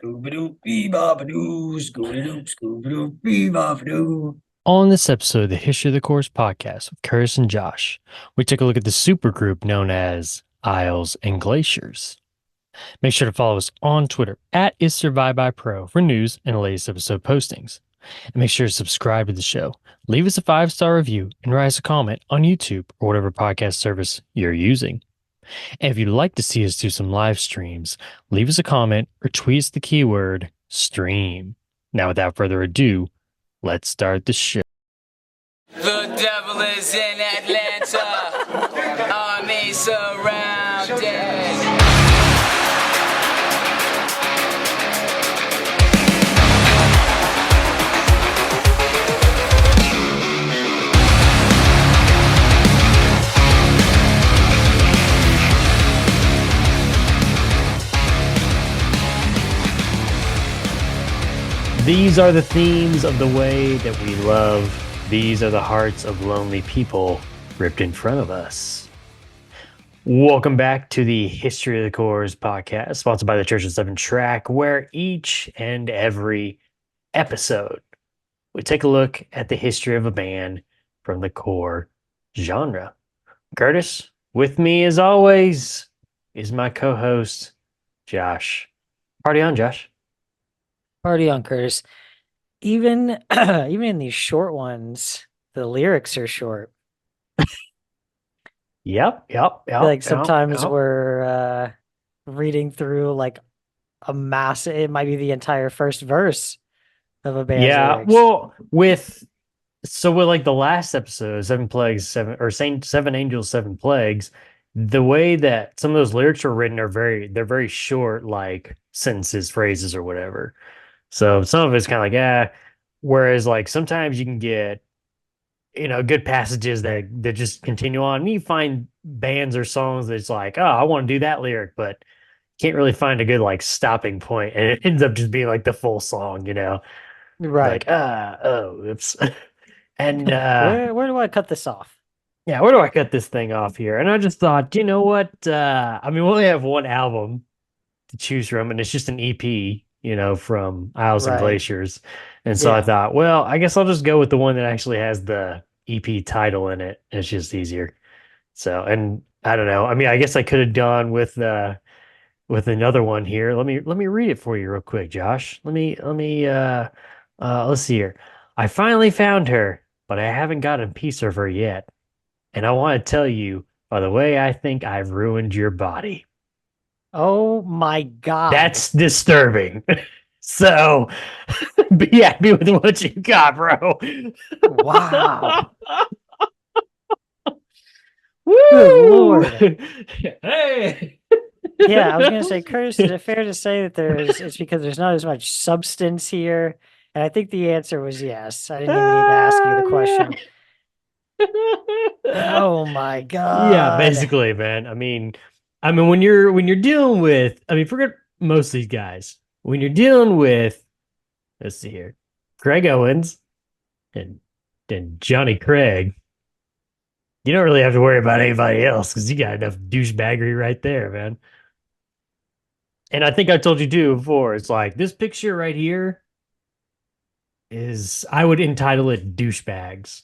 Scooby-Doo, Scooby-Doo, Scooby-Doo. On this episode of the History of the Course podcast with Curtis and Josh, we take a look at the supergroup known as Isles and Glaciers. Make sure to follow us on Twitter at IsSurviveByPro for news and the latest episode postings. And make sure to subscribe to the show, leave us a 5-star review, and write us a comment on YouTube or whatever podcast service you're using. And if you'd like to see us do some live streams, leave us a comment or tweet us the keyword stream. Now, without further ado, let's start the show. The devil is in Atlanta. Army surrounded. These are the themes of the way that we love. These are the hearts of lonely people ripped in front of us. Welcome back to the History of the Course podcast, sponsored by the Church of Seven Track, where each and every episode we take a look at the history of a band from the core genre. Curtis, with me as always, is my co-host, Josh. Party on, Josh. Party on, Curtis. Even even in these short ones, the lyrics are short. Yep. Like sometimes Yep. we're reading through like a mass. It might be the entire first verse of a band's Yeah, lyrics. well, with like the last episode, Seven Plagues, Seven Angels, Seven Plagues, the way that some of those lyrics are written are they're very short, like sentences, phrases, or whatever. So some of it's kind of like, whereas like sometimes you can get, good passages that just continue on. And you find bands or songs that's like, oh, I want to do that lyric, but can't really find a good like stopping point, and it ends up just being like the full song. Right. Like, oops. And Where do I cut this off? yeah, where do I cut this thing off here? And I just thought, you know what? I mean, we only have one album to choose from, and it's just an EP, from Isles and Right. Glaciers. And so I Yeah. thought, well, I guess I'll just go with the one that actually has the EP title in it. It's just easier. So, and I don't know. I mean, I guess I could have gone with another one here. Let me read it for you real quick, Josh. Let's see here. I finally found her, but I haven't gotten a piece of her yet. And I want to tell you, by the way, I think I've ruined your body. Oh my God. That's disturbing. So be happy with what you got, bro. Wow. Good Lord. Woo! Hey. Yeah, I was gonna say, Curtis, is it fair to say that it's because there's not as much substance here? And I think the answer was yes. I didn't even need to ask you the question. Oh my Yeah, God. basically, man. I mean, when you're dealing with, I mean, forget most of these guys. When you're dealing with, let's see here, Craig Owens and Johnny Craig, you don't really have to worry about anybody else because you got enough douchebaggery right there, man. And I think I told you too before. It's like this picture right here is, I would entitle it douchebags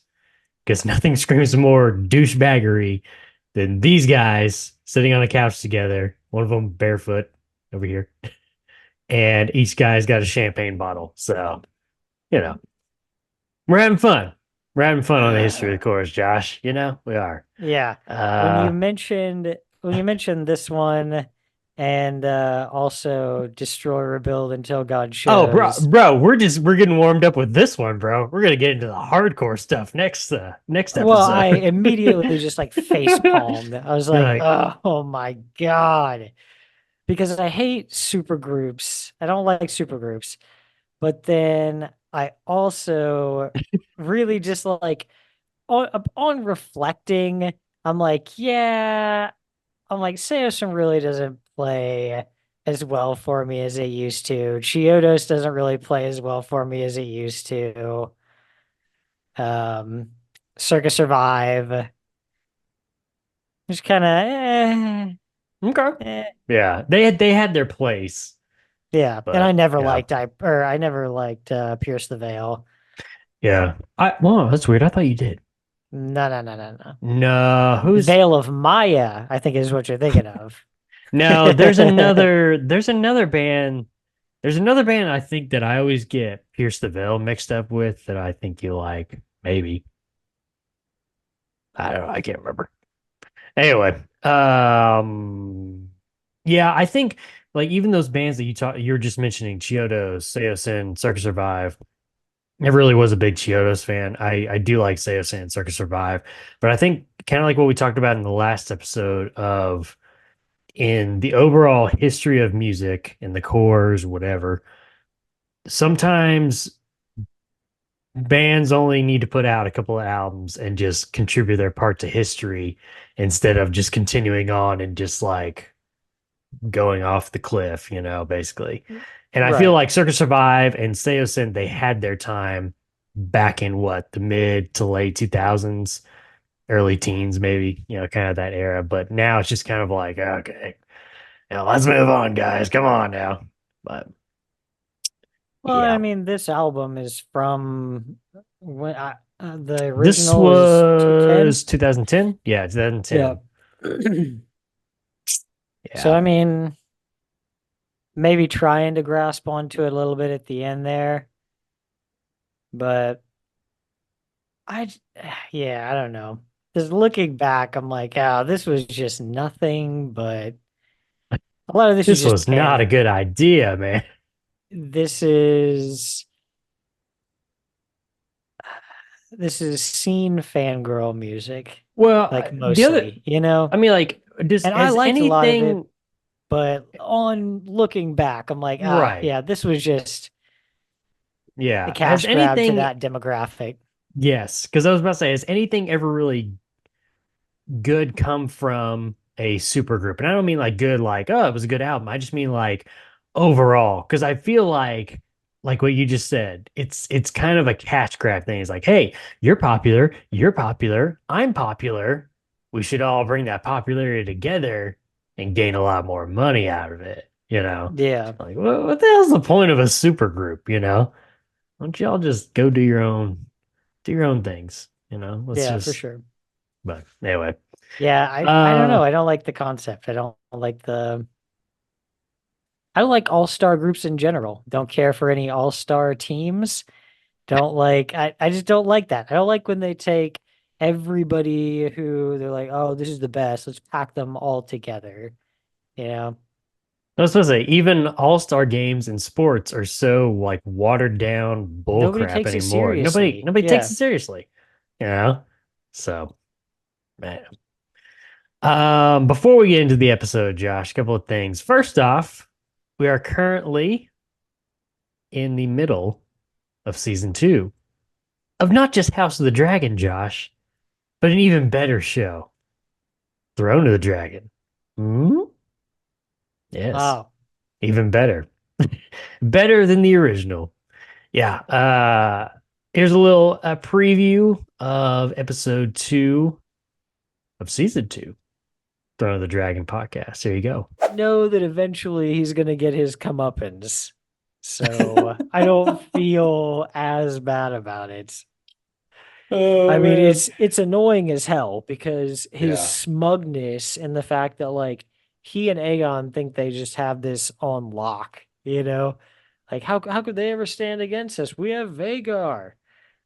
because nothing screams more douchebaggery than these guys sitting on a couch together. One of them barefoot over here, and each guy's got a champagne bottle. So, you know, we're having fun. We're having fun on the history of the course, Josh. We are. Yeah. Uh, When you mentioned this one and also destroy, rebuild until God oh, bro, shows. we're getting warmed up with this one, bro. We're gonna get into the hardcore stuff next Well, I episode. immediately just like face palmed. I was You're like, like, oh my God. Because I hate super groups. I don't like super groups. But then I also really just like on reflecting, I'm like, yeah, I'm like, Seosin really doesn't play as well for me as it used to. Chiodos doesn't really play as well for me as it used to. Um, Circus Survive, just kind of, okay, eh. yeah, they had their place. Yeah, and I But never yeah, liked I never liked Pierce the Veil. yeah. Well, that's weird. I thought you did. No, no, no, no, no. No, The who's Veil of Maya, I think is what you're thinking of. no? There's another band I think that I always get Pierce the Veil mixed up with that I think you like. Maybe. I don't know. I can't remember. Anyway, yeah, I think like even those bands that you're just mentioning, Chiodos, Seosin, Circus Survive. I really was a big Chiodos fan. I do like Seosin and Circus Survive, but I think kind of like what we talked about in the last episode of in the overall history of music and the cores, whatever. Sometimes bands only need to put out a couple of albums and just contribute their part to history instead of just continuing on and just like going off the cliff, basically. And I feel Right. like Circus Survive and Seosin, they had their time back in what, the mid to late 2000s, early teens, maybe, kind of that era. But now it's just kind of like, okay, let's move on, guys. Come on now. But Well, I yeah, mean, this album is from the this original is 2010. was 2010. Yeah, Yeah. 2010. So, Yeah. I mean, maybe trying to grasp onto it a little bit at the end there, but I, yeah, I don't know. Just looking back, I'm like, oh, this was just nothing, but a lot of this is This just was not a pan. good idea, man. This is this is scene fangirl music, Well, like the other, mostly, you know? I mean, like, does And I has liked a lot of it, anything but on looking back, I'm like, ah, right? yeah, this was just a Yeah. Has cash grab to anything, that demographic. yes, because I was about to say, has anything ever really good come from a super group? And I don't mean like good, like, oh, it was a good album. I just mean like overall, because I feel like what you just said, it's kind of a cash grab thing. It's like, hey, you're popular, I'm popular. We should all bring that popularity together and gain a lot more money out of it, Yeah, Like, what the hell's the point of a super group, Why don't y'all just go do your own things, Let's yeah, for just, sure. but anyway. Yeah, I don't know. Uh, I don't like the concept. I don't like all-star groups in general. Don't care for any all-star teams. Don't like I just don't like that. I don't like when they take everybody who they're like, oh, this is the best. Let's pack them all together. You know? I was supposed to say, even all-star games in sports are so like watered down bull Nobody crap takes it anymore. Nobody seriously. nobody takes Yeah. it seriously, you know? So, man. Before we get into the episode, Josh, a couple of things. First off, we are currently in the middle of season 2 of not just House of the Dragon, Josh, but an even better show, Throne of the Dragon. Hmm? Yes, Oh, even better. Better than the original. Yeah. Here's a little preview of episode 2 of season 2, Throne of the Dragon podcast. Here you go. know that eventually he's gonna get his comeuppance. So I don't feel as bad about it. I Oh mean, man. it's annoying as hell because his Yeah. smugness and the fact that like he and Aegon think they just have this on lock, you know? Like how could they ever stand against us? We have Vagar.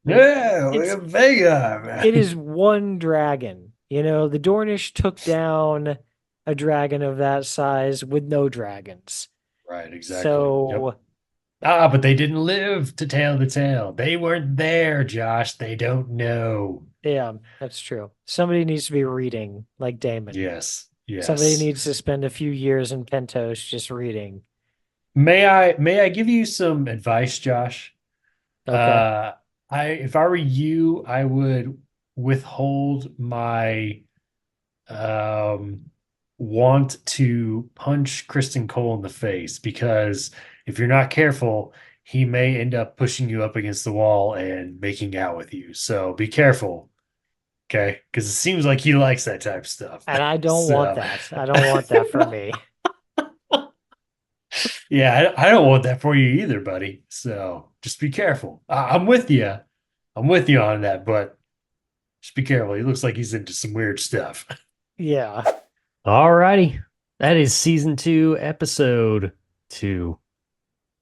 Like Yeah, look it's at Vega, it man. is one dragon. You know, the Dornish took down a dragon of that size with no dragons. Right, exactly. Yep. So Ah, but they didn't live to tell the tale. They weren't there, Josh. They don't know. yeah, that's true. Somebody needs to be reading like Damon. Yes, Somebody yes. needs to spend a few years in Pentos just reading. May I give you some advice, Josh? Okay. Uh, if I were you, I would withhold my um want to punch Kristen Cole in the face because if you're not careful, he may end up pushing you up against the wall and making out with you. So be careful, okay? Because it seems like he likes that type of stuff. And I don't want So that. I don't want that for me. Yeah, I don't want that for you either, buddy. So just be careful. I'm with you. I'm with you on that, but just be careful. He looks like he's into some weird stuff. Yeah. All righty. That is season two, episode two.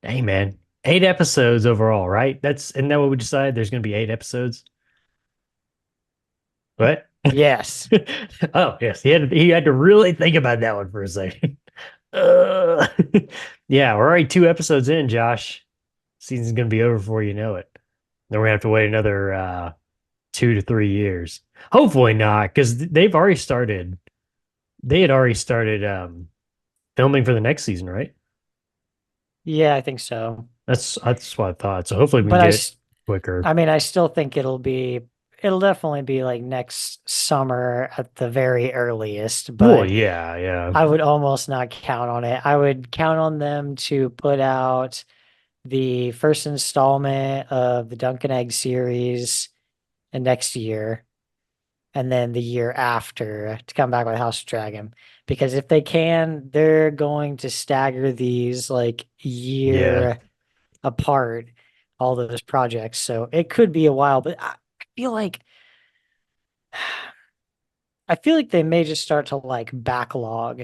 Hey, man. 8 episodes overall, right? Isn't that what we decided? There's going to be 8 episodes. What? Yes. Oh, yes. He had to really think about that one for a second. Uh, yeah, we're already 2 episodes in, Josh. Season's gonna be over before you know it. Then we're gonna have to wait another 2 to 3 years. Hopefully not, because they've already started. They had already started filming for the next season, right? Yeah, I think so. That's what I thought. So hopefully we can But get it quicker. I mean, I still think it'll definitely be like next summer at the very earliest, Well, but yeah, yeah, I would almost not count on it. I would count on them to put out the first installment of the Dunkin' Egg series next year, and then the year after to come back with House of Dragon. Because if they can, they're going to stagger these like yeah. year apart, all those projects. So it could be a while, but feel like I feel like they may just start to like backlog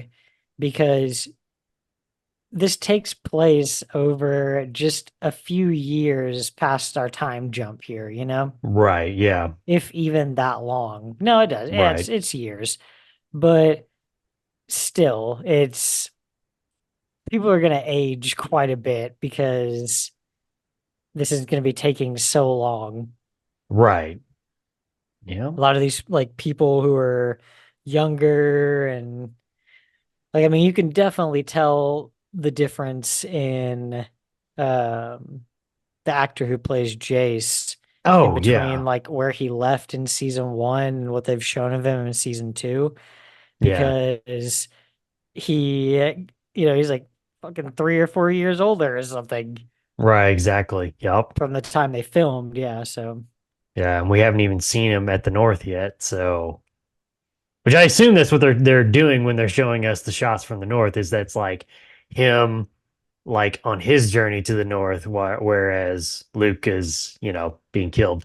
because this takes place over just a few years past our time jump here, you know? Right, yeah, If even that long. No, it does. Yeah, right, it's years. But still, it's people are gonna age quite a bit because this is gonna be taking so long. right. Yeah. A lot of these like people who are younger and like I mean you can definitely tell the difference in um the actor who plays Jace in Oh, between yeah, like where he left in season one and what they've shown of him in season two yeah. because he he's like fucking 3 or 4 years older or something Right, exactly. Yep. from the time they filmed. Yeah, so Yeah, and we haven't even seen him at the North yet, so which I assume that's what they're doing when they're showing us the shots from the North is that's like him like on his journey to the North, whereas Luke is, being killed.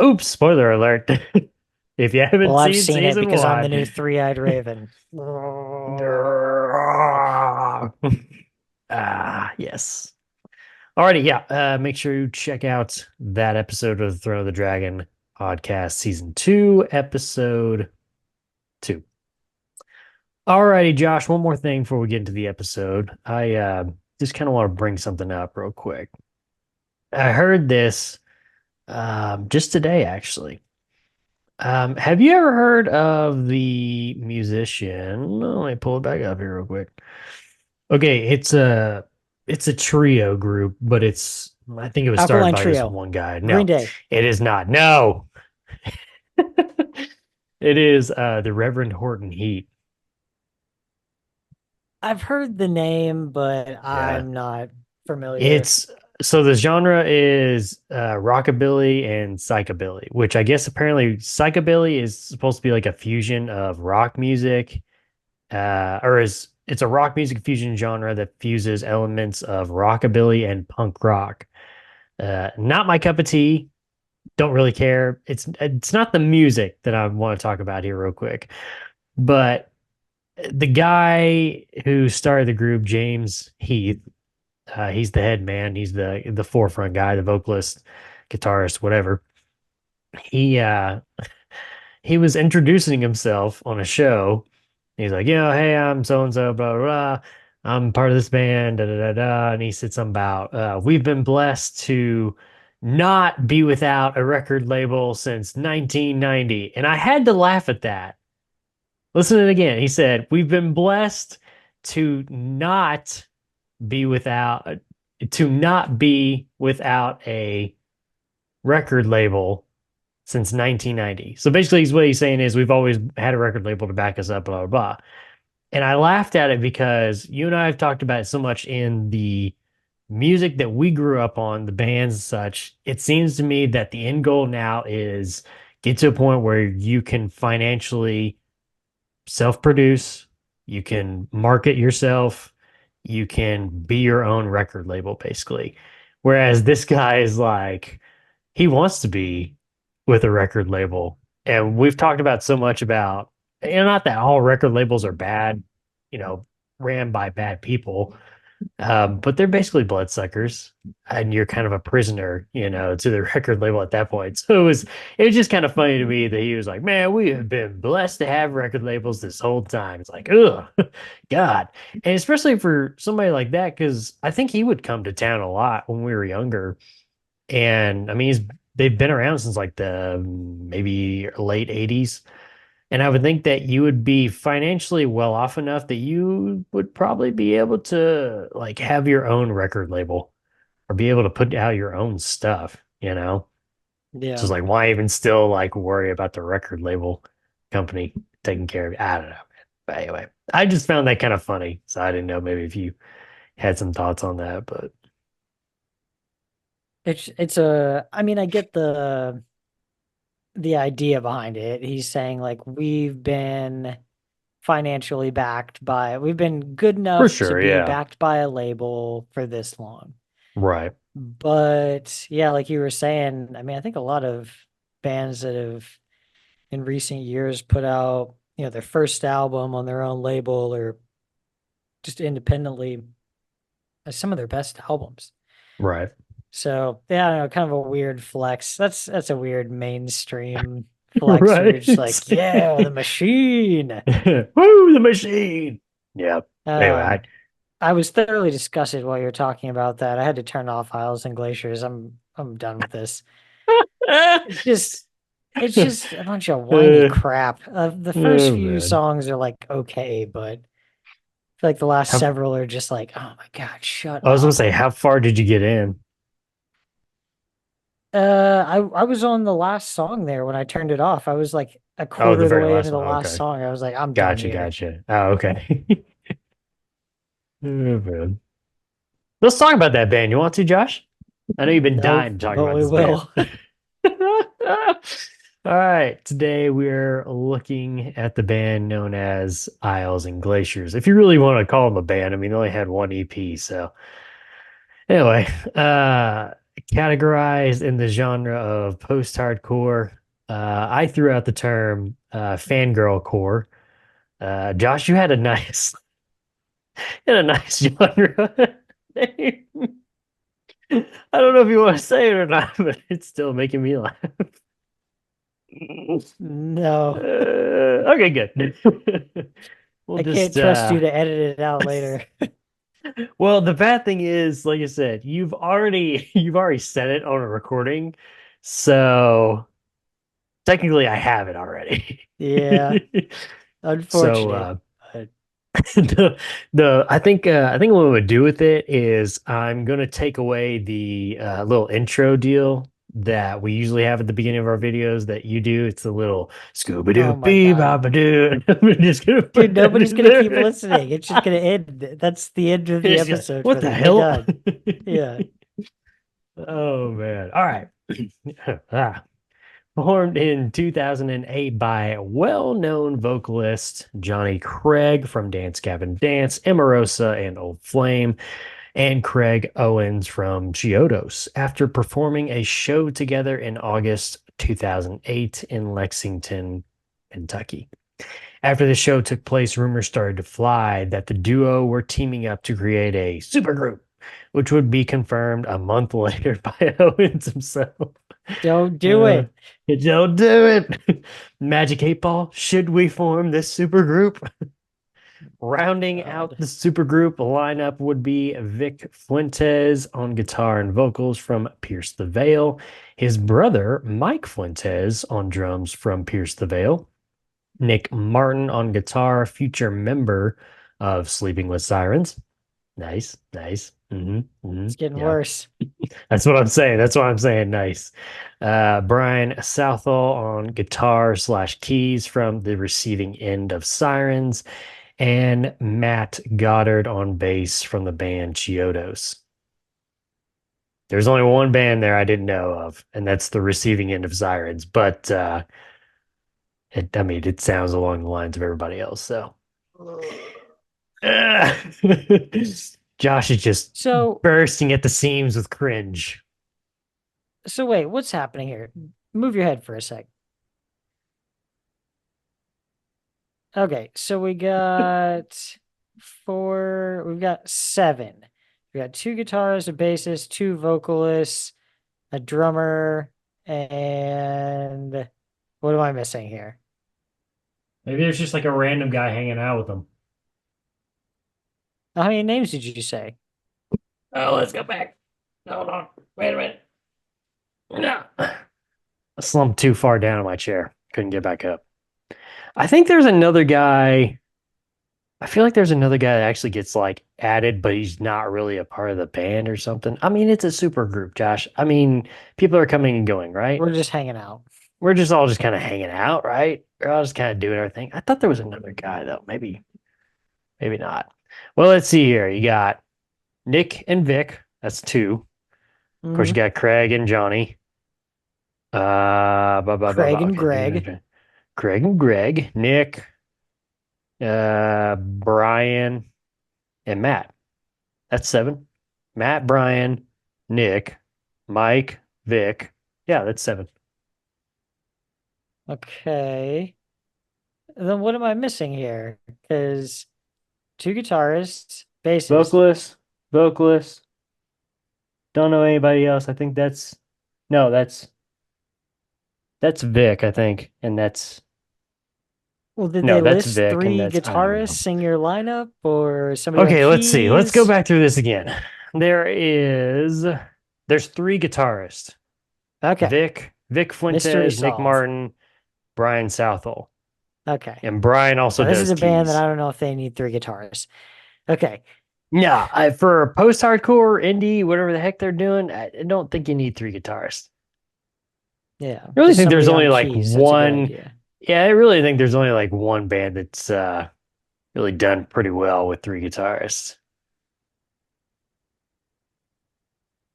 Oops, spoiler alert. If you well haven't I've seen seen it season because I'm the one. new three-eyed raven. Yes. Alrighty, yeah. Make sure you check out that episode of the Throne of the Dragon podcast, season two, episode two. Alrighty, Josh. One more thing before we get into the episode. I just kind of want to bring something up real quick. I heard this just today, actually. Have you ever heard of the musician? Let me pull it back up here real quick. Okay, it's a trio group, but I think it was started Alkaline by this Trio, one guy. Green No, Day. it is not. No. It is the Reverend Horton Heat. I've heard the name, but Yeah. I'm not familiar. It's so the genre is rockabilly and psychobilly, which I guess apparently psychobilly is supposed to be like a fusion of rock music, or it's a rock music fusion genre that fuses elements of rockabilly and punk rock. Not my cup of tea. Don't really care. It's not the music that I want to talk about here real quick, but the guy who started the group, James Heath, he's the head man. He's the forefront guy, the vocalist, guitarist, whatever. He uh he was introducing himself on a show. He's like, hey, I'm so and so, blah blah blah. I'm part of this band, da da da da. And he said something about we've been blessed to not be without a record label since 1990. And I had to laugh at that. Listen to it again. He said, we've been blessed to not be without not be without a record label since 1990. So basically, what he's saying is we've always had a record label to back us up, blah, blah, blah. And I laughed at it because you and I have talked about it so much in the music that we grew up on, the bands and such. It seems to me that the end goal now is get to a point where you can financially self produce, you can market yourself, you can be your own record label, basically. Whereas this guy is like, he wants to be with a record label. And we've talked about so much about, not that all record labels are bad, you know, ran by bad people, but they're basically bloodsuckers, and you're kind of a prisoner, to the record label at that point. So it was just kind of funny to me that he was like, "Man, we have been blessed to have record labels this whole time." It's like, ugh, God, and especially for somebody like that, because I think he would come to town a lot when we were younger, and I mean, they've been around since like the maybe late '80s. And I would think that you would be financially well off enough that you would probably be able to like have your own record label or be able to put out your own stuff. Yeah. Just like why even still like worry about the record label company taking care of it? I don't know. But anyway, I just found that kind of funny. So I didn't know maybe if you had some thoughts on that, but It's a I mean I get the idea behind it. He's saying like we've been good for enough to sure, be yeah. backed by a label for this long. Right. But yeah, like you were saying, I mean, I think a lot of bands that have in recent years put out, their first album on their own label or just independently as some of their best albums. Right. So yeah, I don't know, kind of a weird flex. That's a weird mainstream flex where you're Right. just like, yeah, the machine. Woo, the machine. Yeah. Anyway, Um, I was thoroughly disgusted while you were talking about that. I had to turn off Isles and Glaciers. I'm done with this. I It's just it's just a bunch of whiny oh crap. The first few man. songs are like okay, but I feel like the last How, several are just like, oh my God, shut I was gonna up. say, how far did you get in? I was on the last song there when I turned it off. I was like a Oh, the quarter of the very way into last the one. last Okay. song. I was like, I'm done Gotcha, here. gotcha. Oh, okay. Oh, man. Let's talk about that band. You want to, Josh? I know you've been No, dying to talk but about we this band. will. All right. Today we're looking at the band known as Isles and Glaciers. If you really want to call them a band, I mean, they only had one EP, so anyway, categorized in the genre of post-hardcore, I threw out the term fangirl core. Josh, you had a nice, had a nice genre name. I don't know if you want to say it or not, but it's still making me laugh. No, Okay, good. We'll I can't just trust you to edit it out later. well, the bad thing is, like I said, you've already said it on a recording, so technically I have it already. Yeah, So unfortunate. But I think what we would do with it is I'm gonna take away the little intro deal that we usually have at the beginning of our videos that you do. It's a little Scooby Doo oh my Bee God. Baba Doo. I'm just gonna Dude, put that nobody's in gonna keep there. listening. It's just gonna end. That's the end of the It's just, episode what for the them. They're hell? done. Yeah. Oh man. All right. Ah. Formed in 2008 by well-known vocalist Johnny Craig from Dance Gavin Dance, Emarosa, and Old Flame, and Craig Owens from Chiodos after performing a show together in August 2008 in Lexington, Kentucky. After the show took place, rumors started to fly that the duo were teaming up to create a supergroup, which would be confirmed a month later by Owens himself. Don't do Uh, it. don't do it. Magic 8 Ball, should we form this supergroup? Rounding out God. the supergroup lineup would be Vic Fuentes on guitar and vocals from Pierce the Veil, his brother Mike Fuentes on drums from Pierce the Veil, Nick Martin on guitar, future member of Sleeping with Sirens. Nice, nice. It's getting Yeah, worse. that's what I'm saying. That's why I'm saying nice. Brian Southall on guitar slash keys from the receiving end of Sirens, and Matt Goddard on bass from the band Chiodos. There's only one band there I didn't know of, and that's the receiving end of Sirens. But I mean, it sounds along the lines of everybody else. So Josh is just So, bursting at the seams with cringe. so wait, what's happening here? Move your head for a sec. Okay, so we've got seven. We got two guitarists, a bassist, two vocalists, a drummer, and what am I missing here? Maybe there's just like a random guy hanging out with them. How many names did you say? Oh, let's go back. Hold on. Wait a minute. No. I slumped too far down in my chair. Couldn't get back up. I think there's another guy. I feel like there's another guy that actually gets like added, but he's not really a part of the band or something. I mean, it's a super group, Josh. I mean, people are coming and going, right? We're just hanging out. We're just all just kind of hanging out, right? We're all just kind of doing our thing. I thought there was another guy though. Maybe not. Well, let's see here. You got Nick and Vic. That's two. Of course, you Mhm. got Craig and Johnny. Craig and Greg. Okay. Craig and Greg, Nick, Brian, and Matt. That's seven. Matt, Brian, Nick, Mike, Vic. Yeah, that's seven. Okay. Then what am I missing here? Because two guitarists, bassist. Vocalist, vocalist. Don't know anybody else. I think that's no, that's Vic, I think, and that's Well, did they no, that's list Vic, and three that's I don't know. guitarists in your lineup or somebody on Okay, let's see. Let's go keys? back through this again. There is there's three guitarists. Okay. Vic Mystery Fuentes, Nick solved. Martin, Brian Southall. Okay. And Brian also Now, this is does a band that keys. I don't know if they need three guitarists. Okay. Yeah, for post-hardcore, indie, whatever the heck they're doing, I don't think you need three guitarists. Yeah. I really Just think there's somebody only on like keys. That's a good one. idea. Yeah, I really think there's only like one band that's really done pretty well with three guitarists.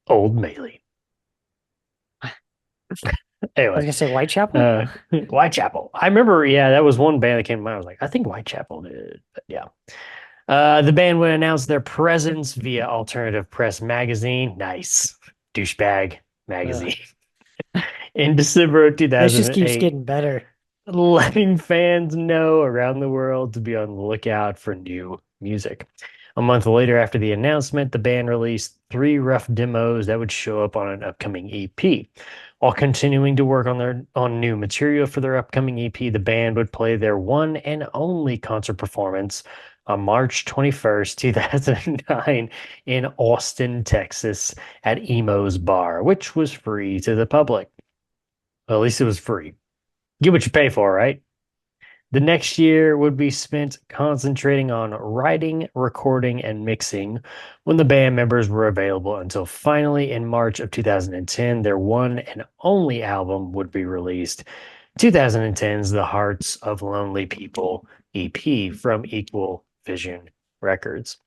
Old Mailey. I was Anyway, gonna say Whitechapel. uh, Whitechapel. I remember, yeah, that was one band that came to mind. I was like, I think Whitechapel did, but yeah. The band would announce their presence via Alternative Press magazine. Nice. Douchebag Ugh. magazine. In December of This just keeps 2008, getting better. letting fans know around the world to be on the lookout for new music. A month later, after the announcement, the band released three rough demos that would show up on an upcoming EP. While continuing to work on new material for their upcoming EP, the band would play their one and only concert performance on March 21st, 2009 in Austin, Texas at Emo's Bar, which was free to the public. Well, at least it was free. Get what you pay for, right? The next year would be spent concentrating on writing, recording, and mixing when the band members were available until finally in March of 2010, their one and only album would be released. 2010's The Hearts of Lonely People EP from Equal Vision Records.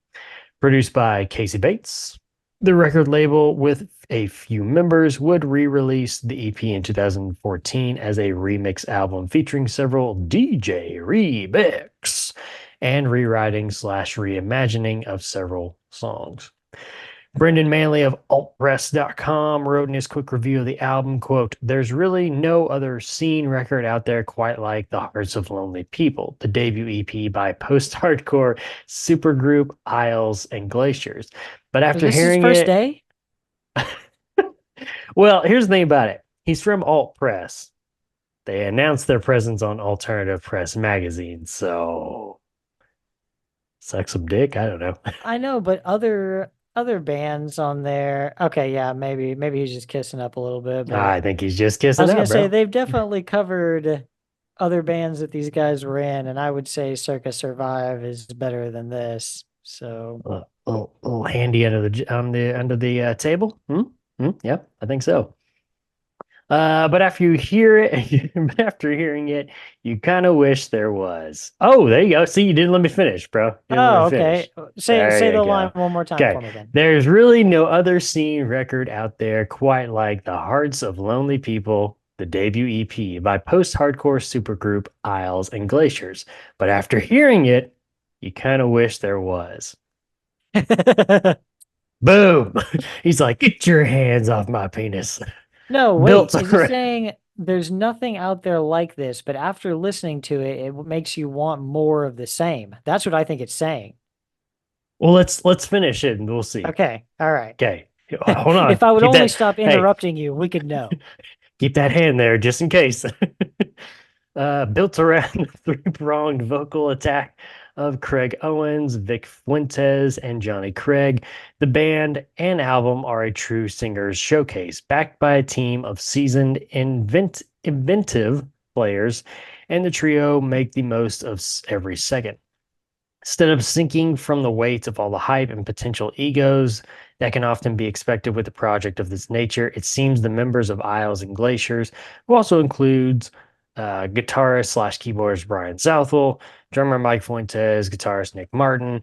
Produced by Casey Bates, the record label, with a few members, would re-release the EP in 2014 as a remix album featuring several DJ remix and rewriting slash reimagining of several songs. Brendan Manley of altpress.com wrote in his quick review of the album, quote, "There's really no other scene record out there quite like The Hearts of Lonely People, the debut EP by post-hardcore supergroup Isles and Glaciers. But Was after this his hearing first it, day? well, here's the thing about it. He's from Alt Press. They announced their presence on Alternative Press magazine, so suck some dick. I don't know. I know, but other bands on there. Okay, yeah, maybe he's just kissing up a little bit, but I think he's just I kissing was gonna up, say bro. they've definitely covered other bands that these guys were in, and I would say Circa Survive is better than this. So Little handy under the table. Yep, I think so. But after you hear it, after hearing it, you kind of wish there was. Oh, there you go. See, you didn't let me finish, bro. You didn't let me oh, finish. okay. Say There you the line go. one more time Okay. for me then. There's really no other scene record out there quite like The Hearts of Lonely People, the debut EP by post-hardcore supergroup Isles and Glaciers. But after hearing it, You kind of wish there was. Boom. He's like, get your hands off my penis. No, Built wait. Is he around. saying there's nothing out there like this, but after listening to it, it makes you want more of the same? That's what I think it's saying. Well, let's finish it and we'll see. Okay. All right. Okay. Hold on. If I would Keep only that. stop Hey, interrupting you, we could know. keep that hand there just in case. Built around the three-pronged vocal attack of Craig Owens, Vic Fuentes, and Johnny Craig, the band and album are a true singer's showcase, backed by a team of seasoned, inventive players, and the trio make the most of every second. Instead of sinking from the weight of all the hype and potential egos that can often be expected with a project of this nature, it seems the members of Isles and Glaciers, who also includes guitarist slash keyboardist Brian Southwell, drummer Mike Fuentes, guitarist Nick Martin,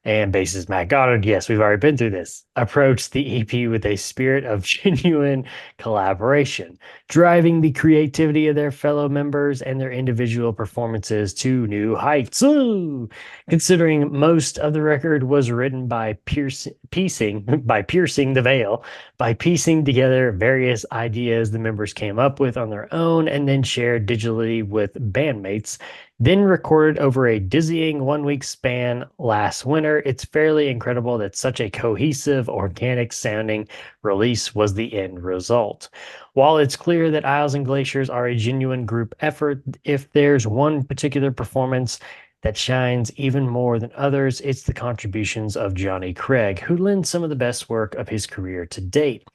and bassist Matt Goddard, yes, we've already been through this, approached the EP with a spirit of genuine collaboration, driving the creativity of their fellow members and their individual performances to new heights. Ooh! Considering most of the record was written by piercing the veil, by piecing together various ideas the members came up with on their own and then shared digitally with bandmates, then recorded over a dizzying 1 week span last winter. It's fairly incredible that such a cohesive, organic sounding release was the end result. While it's clear that Isles and Glaciers are a genuine group effort, if there's one particular performance that shines even more than others, it's the contributions of Johnny Craig, who lends some of the best work of his career to date.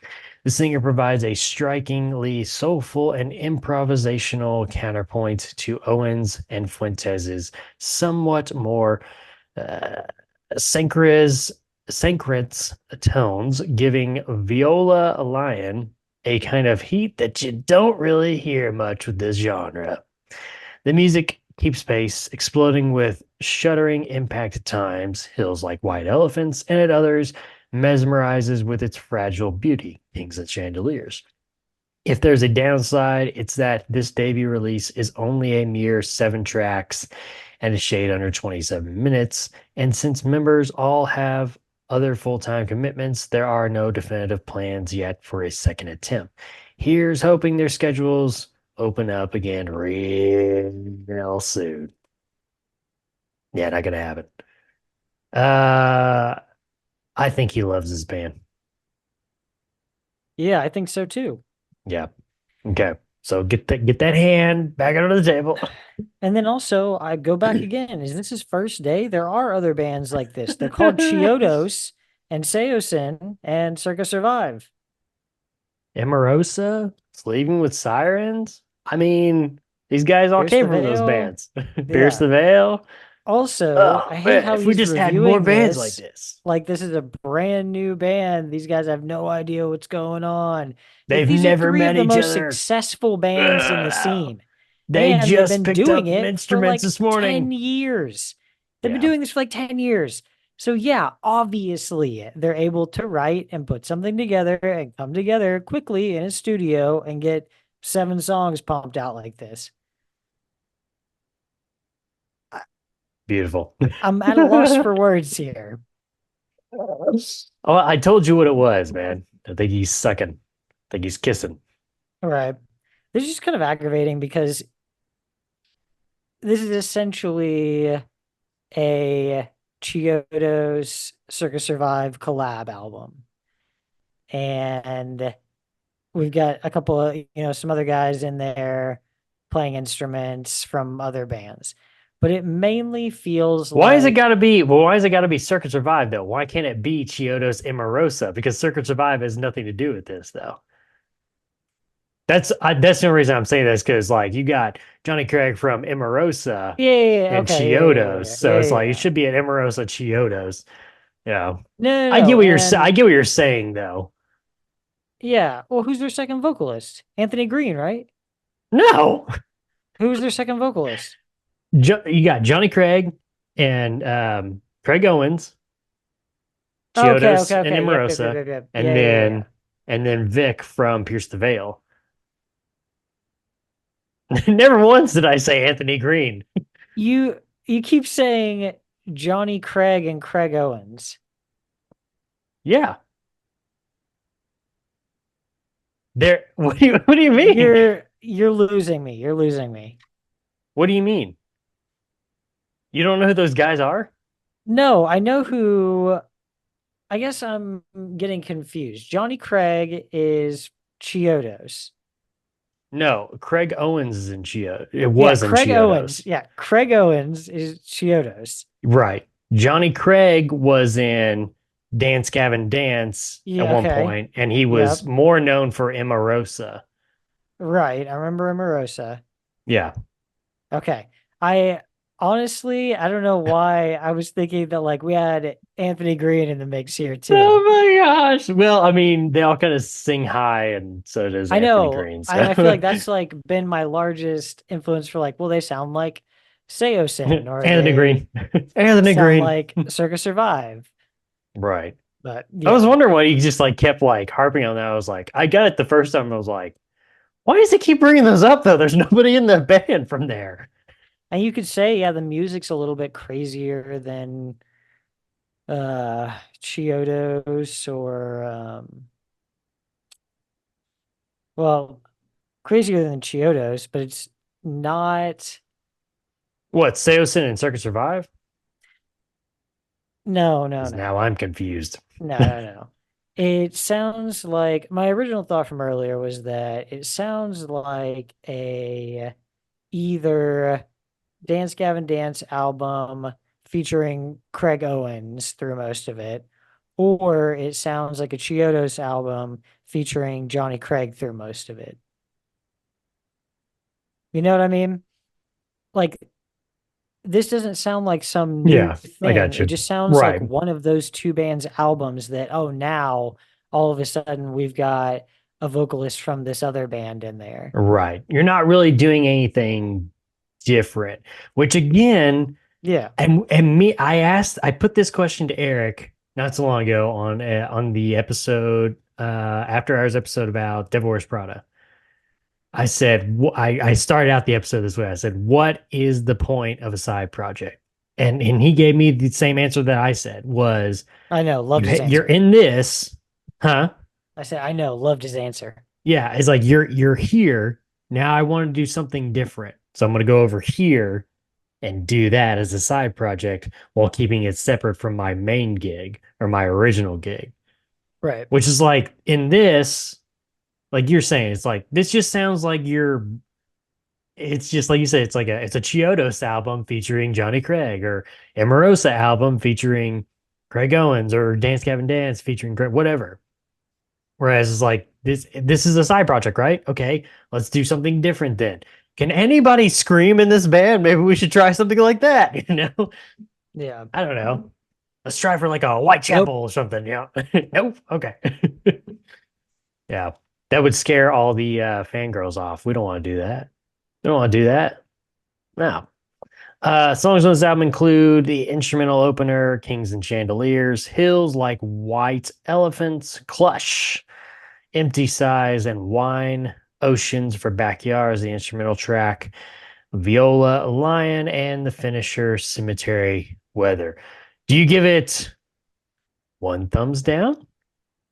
The singer provides a strikingly soulful and improvisational counterpoint to Owens and Fuentes' somewhat more uh, synchronous, synchronous tones, giving Viola Lion a kind of heat that you don't really hear much with this genre. The music keeps pace, exploding with shuddering impact at times, hills like white elephants, and at others, mesmerizes with its fragile beauty, kings and chandeliers. If there's a downside, it's that this debut release is only a mere 7 tracks and a shade under 27 minutes. And since members all have other full time commitments, there are no definitive plans yet for a second attempt. Here's hoping their schedules open up again real soon. Yeah, not gonna happen. Uh, I think he loves his band. Yeah, I think so too. Yeah. Okay. So get that hand back under the table. And then also, I go back again. Is this his first day? There are other bands like this. They're called Chiodos and Seosin and Circa Survive. Emerosa, Sleeping with Sirens. I mean, these guys all Pierce the came from those Veil. bands. Pierce Yeah. the Veil. Also, I Oh hate man, how if we he's just had more reviewing bands like this this. like this is a brand new band. These guys have no idea what's going on. Like They've these are never three of met the each most other. successful bands in the Ugh. scene. They And they've just been picked doing up it for instruments like this 10 morning. years. They've been Yeah, doing this for like 10 years. So yeah, obviously they're able to write and put something together and come together quickly in a studio and get 7 songs pumped out like this. I- beautiful. I'm at a loss for words here. Oh, I told you what it was, man. I think he's sucking. I think he's kissing. All right. This is just kind of aggravating because this is essentially a Chiodos Circus Survive collab album. And we've got a couple of, some other guys in there playing instruments from other bands. But it mainly feels Why is it like, got to be? Well, why is it got to be Circuit Survive though? Why can't it be Chiodos Emerosa? Because Circuit Survive has nothing to do with this though. That's the only reason I'm saying this because like you got Johnny Craig from Emerosa yeah, yeah, yeah, and okay, yeah, yeah, Chiodos, yeah, so yeah, it's yeah, like it yeah. should be an Emerosa Chiodos. Yeah, No, no, I get no. what I And get what you're saying though. yeah, well, who's their second vocalist? Anthony Green, right? No, Who's their second vocalist? You got Johnny Craig and Craig Owens, Okay, Chiodos okay, and okay. Yep, yep, yep, Emerosa, yep, yep. and Yeah, yeah, yeah, yeah. then Vic from Pierce the Veil. Never once did I say Anthony Green. You keep saying Johnny Craig and Craig Owens. Yeah. There what do you mean? You're losing me. You're losing me. What do you mean? You don't know who those guys are? No, I know who. I guess I'm getting confused. Johnny Craig is Chiodos. No, Craig Owens is in Chio. It Yeah, was in Craig Owens. Chiodos. Yeah, Craig Owens is Chiodos. Right. Johnny Craig was in Dance Gavin Dance at Yeah, one okay. point, and he was Yep. more known for Emarosa. Right. I remember Omarosa. Yeah. Okay. I honestly, I don't know why I was thinking that like we had Anthony Green in the mix here too. Oh my gosh. Well, I mean, they all kind of sing high, and so does I Anthony know. Green. I feel like So that's like been my largest influence for like, well, they sound like Seosin or Anthony they Green. Anthony sound Green. like Circus Survive. Right. But I was yeah. wondering why he just like kept like harping on that. I was like, I got it the first time. I was like, why does he keep bringing those up though? There's nobody in the band from there. And you could say, yeah, the music's a little bit crazier than Chiodos or well, crazier than Chiodos, but it's not. What, Seosin and Circus Survive? No, no, Because no. now I'm confused. No, no, no. It sounds like my original thought from earlier was that it sounds like a either Dance Gavin Dance album featuring Craig Owens through most of it, or it sounds like a Chiodos album featuring Johnny Craig through most of it. You know what I mean? Like this doesn't sound like some new Yeah, I thing. got It you. just sounds like Right, one of those two bands' albums that, oh, now all of a sudden we've got a vocalist from this other band in there. right. You're not really doing anything different, which again, Yeah, and me, I put this question to Eric not so long ago on the episode after hours episode about Devil Wears Prada. I said, I started out the episode this way. I said, what is the point of a side project? And he gave me the same answer that I said was I know. Loved his you're answer. in this, huh? I said, I know. Loved his answer. Yeah, it's like you're here. Now I want to do something different. So I'm gonna go over here and do that as a side project while keeping it separate from my main gig or my original gig. Right. Which is like in this, like you're saying, it's like this just sounds like it's just like you said, it's a Chiodos album featuring Johnny Craig or Emerosa album featuring Craig Owens or Dance Gavin Dance featuring Craig, whatever. Whereas it's like this is a side project, right? Okay, let's do something different then. Can anybody scream in this band? Maybe we should try something like that, you know? Yeah. I don't know. Let's try for like a Whitechapel Nope. or something, yeah. Nope. Okay. Yeah. That would scare all the fangirls off. We don't want to do that. We don't want to do that. No. Songs on this album include the instrumental opener, Kings and Chandeliers, Hills Like White Elephants, Clutch, Empty Size and Wine, Oceans for Backyards, the instrumental track, Viola Lion, and the finisher, Cemetery Weather. Do you give it one thumbs down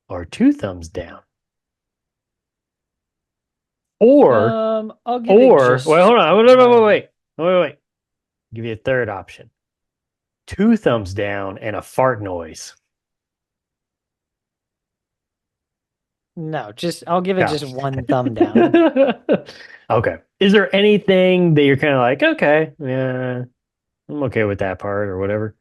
or two thumbs down? Or, I'll give it wait, just hold on. one. Wait. Give you a third option. Two thumbs down and a fart noise. No, just I'll give it Oh. just one thumb down. Okay. Is there anything that you're kind of like, okay, yeah, I'm okay with that part or whatever?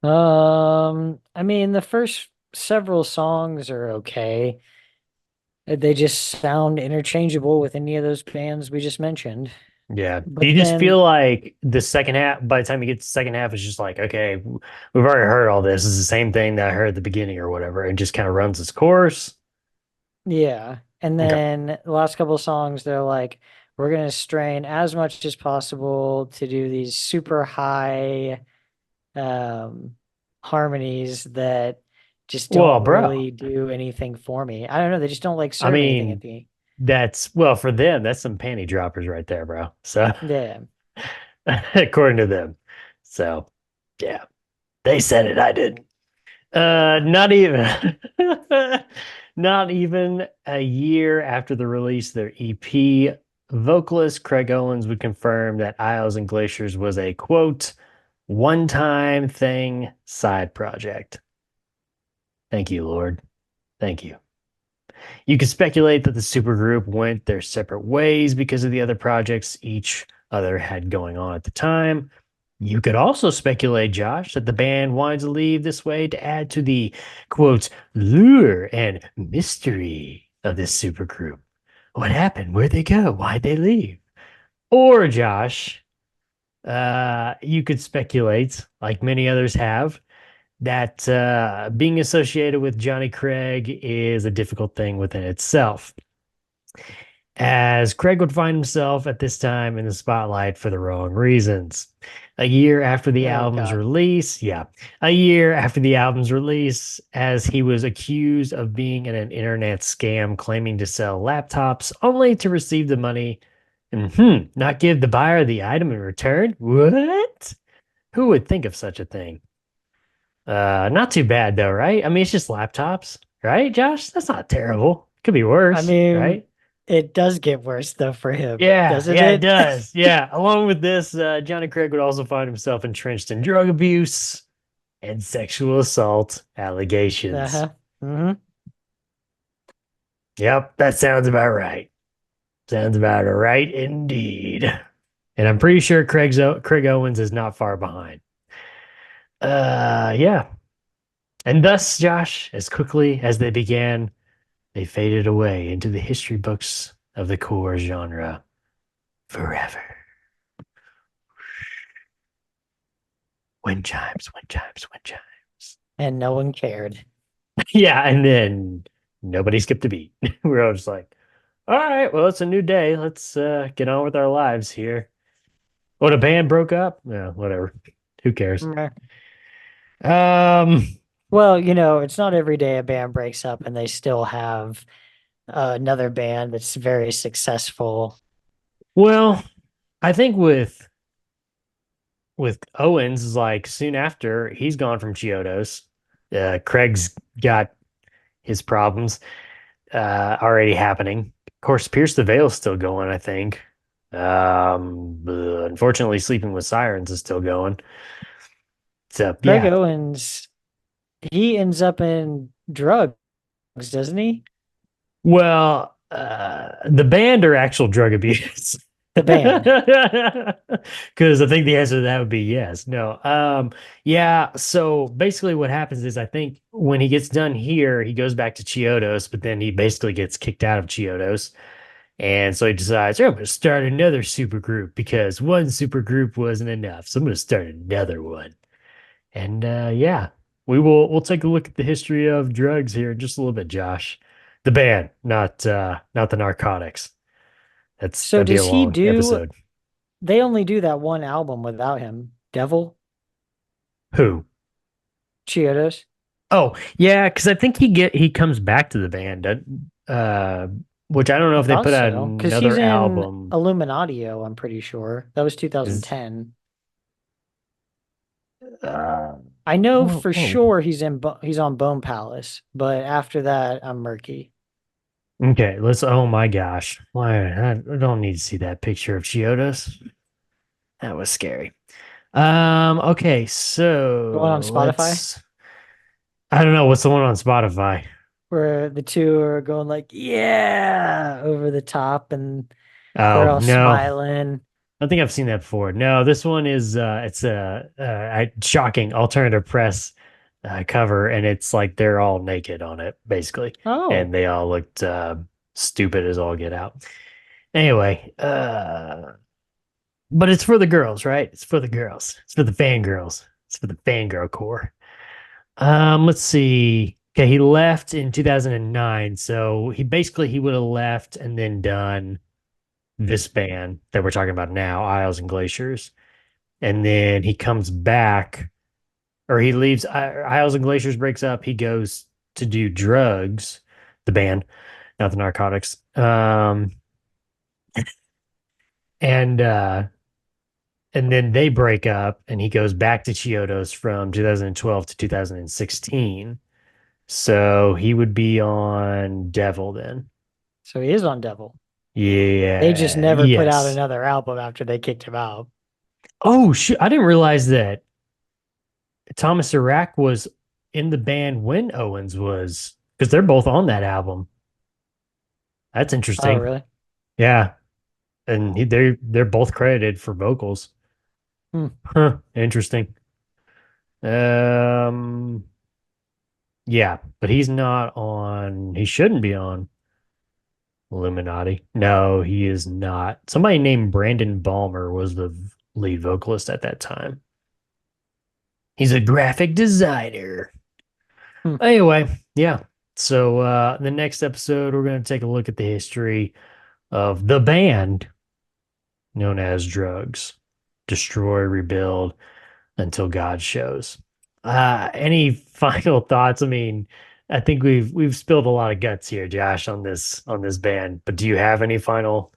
I mean, the first several songs are okay. They just sound interchangeable with any of those bands we just mentioned. Yeah. Do But you just then, feel like the second half, by the time you get to the second half, it's just like, okay, we've already heard all this. It's the same thing that I heard at the beginning or whatever. It just kind of runs its course. yeah. And Okay. then the last couple of songs, they're like, we're gonna strain as much as possible to do these super high um harmonies that just Well, don't bro, really do anything for me. I don't know, they just don't like I serve anything at mean, the well, for them, that's some panty droppers right there, bro. So, yeah. according to them. So, Yeah, they said it. I didn't. Not even, not even a year after the release of their EP, vocalist Craig Owens would confirm that Isles and Glaciers was a quote, one-time thing side project. Thank you, Lord. Thank you. You could speculate that the supergroup went their separate ways because of the other projects each other had going on at the time. You could also speculate, Josh, that the band wanted to leave this way to add to the quote lure and mystery of this supergroup. What happened? Where'd they go? Why'd they leave? Or, Josh, you could speculate, like many others have, that being associated with Johnny Craig is a difficult thing within itself, as Craig would find himself at this time in the spotlight for the wrong reasons. A year after the Oh album's God. release, yeah, a year after the album's release, as he was accused of being in an internet scam claiming to sell laptops only to receive the money and not give the buyer the item in return. What? Who would think of such a thing? Not too bad though, right? I mean, it's just laptops, right, Josh? That's not terrible. Could be I worse, mean, right? it does get worse though for him, Yeah, doesn't yeah, it it? does. Yeah. Along with this, Johnny Craig would also find himself entrenched in drug abuse and sexual assault allegations. Uh-huh. Hmm. Yep, that sounds about right. Sounds about right indeed. And I'm pretty sure Craig Owens is not far behind. Yeah. And thus, Josh, as quickly as they began, they faded away into the history books of the core genre forever. Wind chimes, wind chimes, wind chimes. And no one cared. Yeah, and then nobody skipped a beat. We're all just like, all right, well, it's a new day. Let's get on with our lives here. Oh, the band broke up? Yeah, whatever. Who cares? Meh. Um, Well, it's not every day a band breaks up and they still have another band that's very successful. well, I think with Owens is like soon after he's gone from Chiodos. Craig's got his problems already happening. Of course, Pierce the Veil's still going, I think. Unfortunately, Sleeping with Sirens is still going. So Craig yeah. Owens, he ends up in drugs, doesn't he? Well, the band or actual drug abuse? The band. Because I think the answer to that would be yes. No. Yeah. So basically, what happens is I think when he gets done here, he goes back to Chiodos, but then he basically gets kicked out of Chiodos. And so he decides, "Oh, I'm going to start another super group because one super group wasn't enough. So I'm going to start another one." And yeah, we'll take a look at the history of drugs here in just a little bit, Josh. The band, not the narcotics. So That'd be a does he long do, episode. they only do that one album without him, Devil, Who? Chiodos? Oh, yeah, because I think he comes back to the band, which I don't know I if they thought put out so, because he's another in album. Illuminatio, I'm pretty sure. That was Is 2010. uh, I know well, for oh, sure he's on Bone Palace, but after that, I'm murky. okay. Let's. Oh my gosh, why I don't need to see that picture of Chiodos. That was scary. Okay, The one on so Spotify, let's. I don't know what's the one on Spotify. where the two are going like, yeah, over the top and they're Oh all no, smiling. I think I've seen that before. No, this one is it's a shocking alternative press cover, and it's like they're all naked on it basically, and Oh, they all looked stupid as all get out. Anyway, but it's for the girls, right? It's for the girls. It's for the fangirls. It's for the fangirl core. Let's see. Okay, he left in 2009, so he would have left and then done this band that we're talking about now, Isles and Glaciers, and then he comes back or he leaves. Isles and Glaciers breaks up. He goes to do drugs, the band, not the narcotics. And and then they break up, and he goes back to Chiodos from 2012 to 2016. So he would be on Devil then. So he is on Devil. They just Yeah. never put out Yes. another album after they kicked him out. Oh, shoot. I didn't realize that Thomas Iraq was in the band when Owens was, because they're both on that album. That's Oh, interesting. really? Yeah. And they're both credited for vocals. Hmm. Huh. Interesting. Um, yeah, but he's not on, he shouldn't be on Illuminati. No, he is not. Somebody named Brandon Balmer was the lead vocalist at that time. He's a graphic designer. Hmm. Anyway, yeah. So the next episode, we're going to take a look at the history of the band known as Drugs. Destroy, rebuild until God shows. Any final thoughts? I mean, I think we've spilled a lot of guts here, Josh, on this band. But do you have any final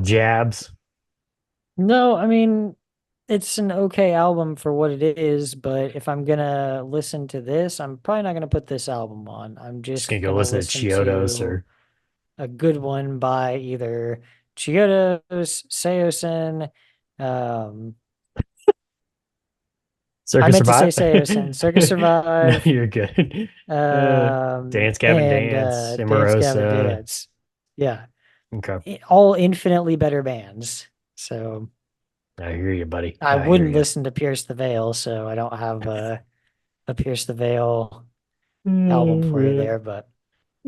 jabs? No, I mean, it's an okay album for what it is, but if I'm gonna listen to this, I'm probably not gonna put this album on. I'm Just just gonna go gonna listen to listen Chiodos to or a good one by either Chiodos, Seosin, um, I Circus meant to say Survive. Seosin, Circus No, Survive, you're good. Dance Gavin and Dance, Dance Gavin Emerosa. Dance. Yeah, Okay. all infinitely better bands. So I hear you, buddy. I I hear wouldn't you. listen to Pierce the Veil, so I don't have a Pierce the Veil album for you Mm, there, but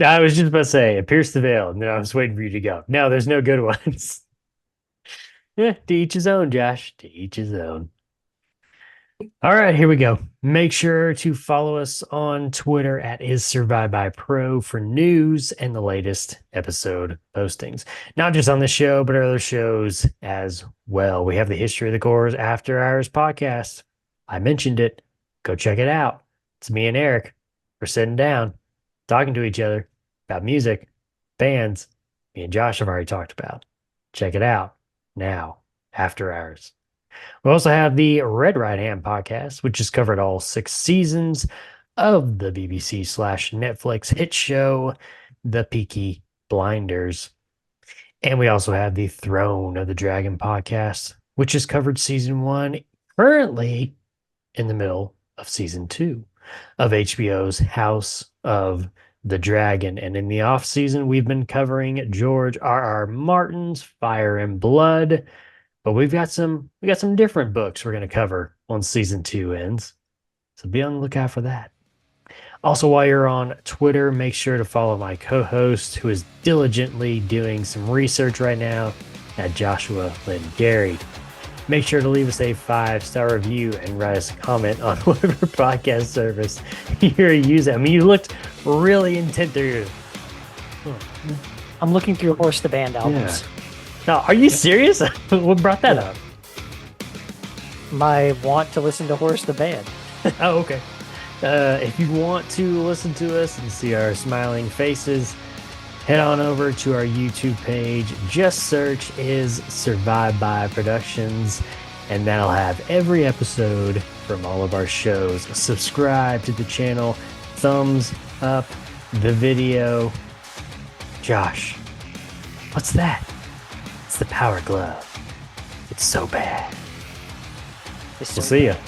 I was just about to say, Pierce the Veil, and then I was waiting for you to go. No, there's no good ones. Yeah, to each his own, Josh. To each his own. All right, here we go. Make sure to follow us on Twitter at Is Survived by Pro for news and the latest episode postings. Not just on this show, but our other shows as well. We have the History of the Cores After Hours podcast. I mentioned it. Go check it out. It's me and Eric. We're sitting down, talking to each other about music, bands. Me and Josh have already talked about. Check it out now, After Hours. We also have the Red Right Hand podcast, which has covered all 6 seasons of the BBC/Netflix hit show, The Peaky Blinders. And we also have the Throne of the Dragon podcast, which has covered season 1, currently in the middle of season 2 of HBO's House of the Dragon. And in the off season, we've been covering George R.R. Martin's Fire and Blood. But we got some different books we're going to cover once season 2 ends. So be on the lookout for that. Also, while you're on Twitter, make sure to follow my co-host who is diligently doing some research right now at Joshua Lynn Gary. Make sure to leave us a 5-star review and write us a comment on whatever podcast service you're using. I mean, you looked really intent there. I'm looking through Horse the Band albums. Now, are you serious? What brought that up? My want to listen to Horse the Band. Oh, okay. If you want to listen to us and see our smiling faces, head on over to our YouTube page. Just search Is Survived by Productions, and that'll have every episode from all of our shows. Subscribe to the channel, thumbs up the video. Josh, what's that? It's the Power Glove. It's so bad. It's We'll so see ya. bad.